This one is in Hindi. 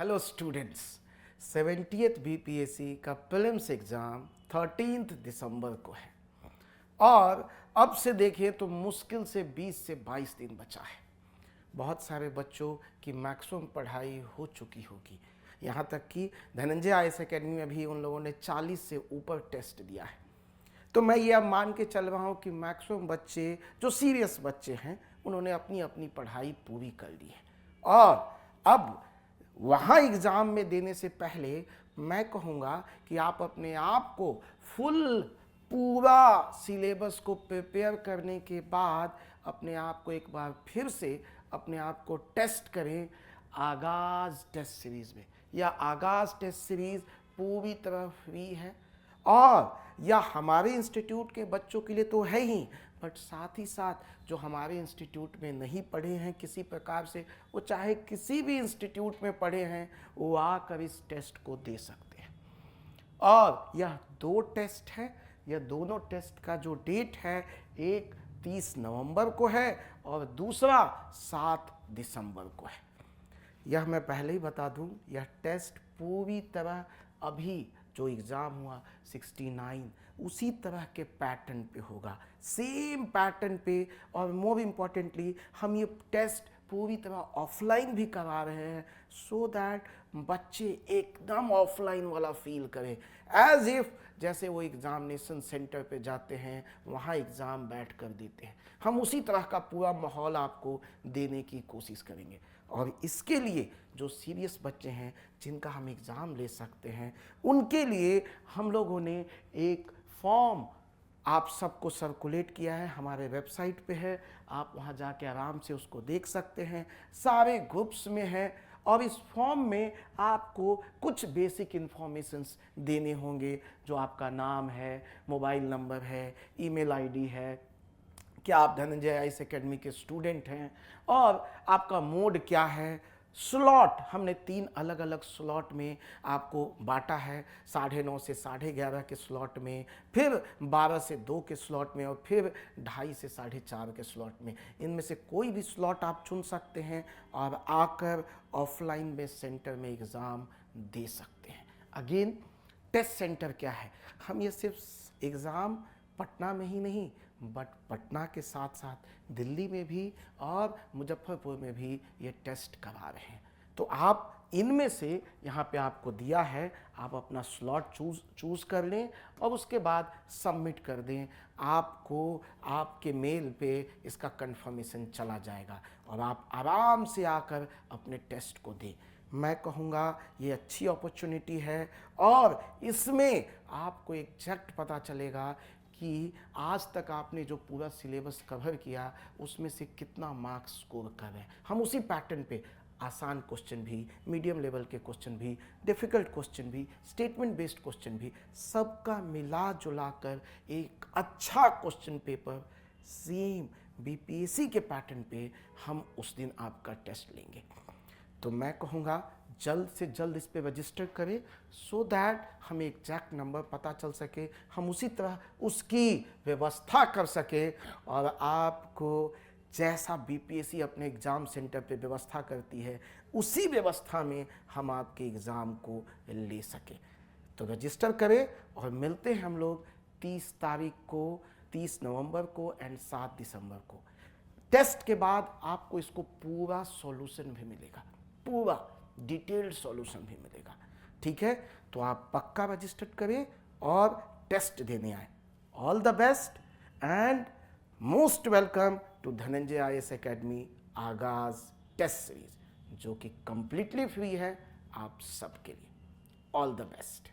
हेलो स्टूडेंट्स, 70th बीपीएससी का प्रीलिम्स एग्ज़ाम 13 दिसंबर को है और अब से देखिए तो मुश्किल से 20 से 22 दिन बचा है। बहुत सारे बच्चों की मैक्सिमम पढ़ाई हो चुकी होगी, यहाँ तक कि धनंजय आईएएस एकेडमी में भी उन लोगों ने 40 से ऊपर टेस्ट दिया है। तो मैं ये अब मान के चल रहा हूँ कि मैक्सिमम बच्चे जो सीरियस बच्चे हैं उन्होंने अपनी अपनी पढ़ाई पूरी कर ली है और अब वहाँ एग्ज़ाम में देने से पहले मैं कहूँगा कि आप अपने आप को फुल पूरा सिलेबस को प्रिपेयर करने के बाद अपने आप को एक बार फिर से अपने आप को टेस्ट करें आगाज़ टेस्ट सीरीज़ में। यह आगाज़ टेस्ट सीरीज़ पूरी तरह फ्री है और यह हमारे इंस्टीट्यूट के बच्चों के लिए तो है ही, बट साथ ही साथ जो हमारे इंस्टीट्यूट में नहीं पढ़े हैं किसी प्रकार से, वो चाहे किसी भी इंस्टीट्यूट में पढ़े हैं, वो आकर इस टेस्ट को दे सकते हैं। और यह 2 टेस्ट है, यह दोनों टेस्ट का जो डेट है, एक 30 नवंबर को है और दूसरा 7 दिसंबर को है। यह मैं पहले ही बता दूं, यह टेस्ट पूरी तरह अभी जो एग्ज़ाम हुआ 69 उसी तरह के पैटर्न पे होगा, सेम पैटर्न पे। और मोर इम्पॉर्टेंटली हम ये टेस्ट पूरी तरह ऑफलाइन भी करा रहे हैं सो दैट बच्चे एकदम ऑफलाइन वाला फील करें, एज इफ़ जैसे वो एग्ज़ामिनेशन सेंटर पे जाते हैं, वहाँ एग्ज़ाम बैठ कर देते हैं। हम उसी तरह का पूरा माहौल आपको देने की कोशिश करेंगे और इसके लिए जो सीरियस बच्चे हैं जिनका हम एग्ज़ाम ले सकते हैं, उनके लिए हम लोगों ने एक फॉर्म आप सबको सर्कुलेट किया है, हमारे वेबसाइट पे है, आप वहाँ जाके आराम से उसको देख सकते हैं, सारे ग्रुप्स में है। और इस फॉर्म में आपको कुछ बेसिक इन्फॉर्मेशंस देने होंगे, जो आपका नाम है, मोबाइल नंबर है, ईमेल आईडी है, क्या आप धनंजय आईएएस एकेडमी के स्टूडेंट हैं और आपका मोड क्या है। स्लॉट हमने 3 अलग अलग स्लॉट में आपको बांटा है, 9:30 से 11:30 के स्लॉट में, फिर 12 से 2 के स्लॉट में और फिर 2:30 से 4:30 के स्लॉट में। इनमें से कोई भी स्लॉट आप चुन सकते हैं और आकर ऑफलाइन में सेंटर में एग्ज़ाम दे सकते हैं। अगेन टेस्ट सेंटर क्या है, हम ये सिर्फ एग्ज़ाम पटना में ही नहीं बट पटना के साथ साथ दिल्ली में भी और मुजफ्फरपुर में भी ये टेस्ट करा रहे हैं। तो आप इनमें से यहाँ पे आपको दिया है, आप अपना स्लॉट चूज़ कर लें और उसके बाद सबमिट कर दें। आपको आपके मेल पे इसका कंफर्मेशन चला जाएगा और आप आराम से आकर अपने टेस्ट को दें। मैं कहूँगा ये अच्छी अपॉर्चुनिटी है और इसमें आपको एग्जैक्ट पता चलेगा कि आज तक आपने जो पूरा सिलेबस कवर किया उसमें से कितना मार्क्स स्कोर कर रहे हैं। हम उसी पैटर्न पे आसान क्वेश्चन भी, मीडियम लेवल के क्वेश्चन भी, डिफ़िकल्ट क्वेश्चन भी, स्टेटमेंट बेस्ड क्वेश्चन भी, सबका मिला जुला कर एक अच्छा क्वेश्चन पेपर सेम बीपीएससी के पैटर्न पे हम उस दिन आपका टेस्ट लेंगे। तो मैं कहूँगा जल्द से जल्द इस पे रजिस्टर करें सो दैट हमें एग्जैक्ट नंबर पता चल सके, हम उसी तरह उसकी व्यवस्था कर सके और आपको जैसा बीपीएससी अपने एग्ज़ाम सेंटर पे व्यवस्था करती है उसी व्यवस्था में हम आपके एग्ज़ाम को ले सकें। तो रजिस्टर करें और मिलते हैं हम लोग 30 तारीख को, 30 नवंबर को एंड 7 दिसंबर को। टेस्ट के बाद आपको इसको पूरा सॉल्यूशन भी मिलेगा, पूरा डिटेल्ड सॉल्यूशन भी मिलेगा। ठीक है, तो आप पक्का रजिस्टर करें और टेस्ट देने आए। All the best and most welcome to Dhananjay IAS academy Aagaz test series, जो कि कंप्लीटली फ्री है आप सबके लिए। All the best.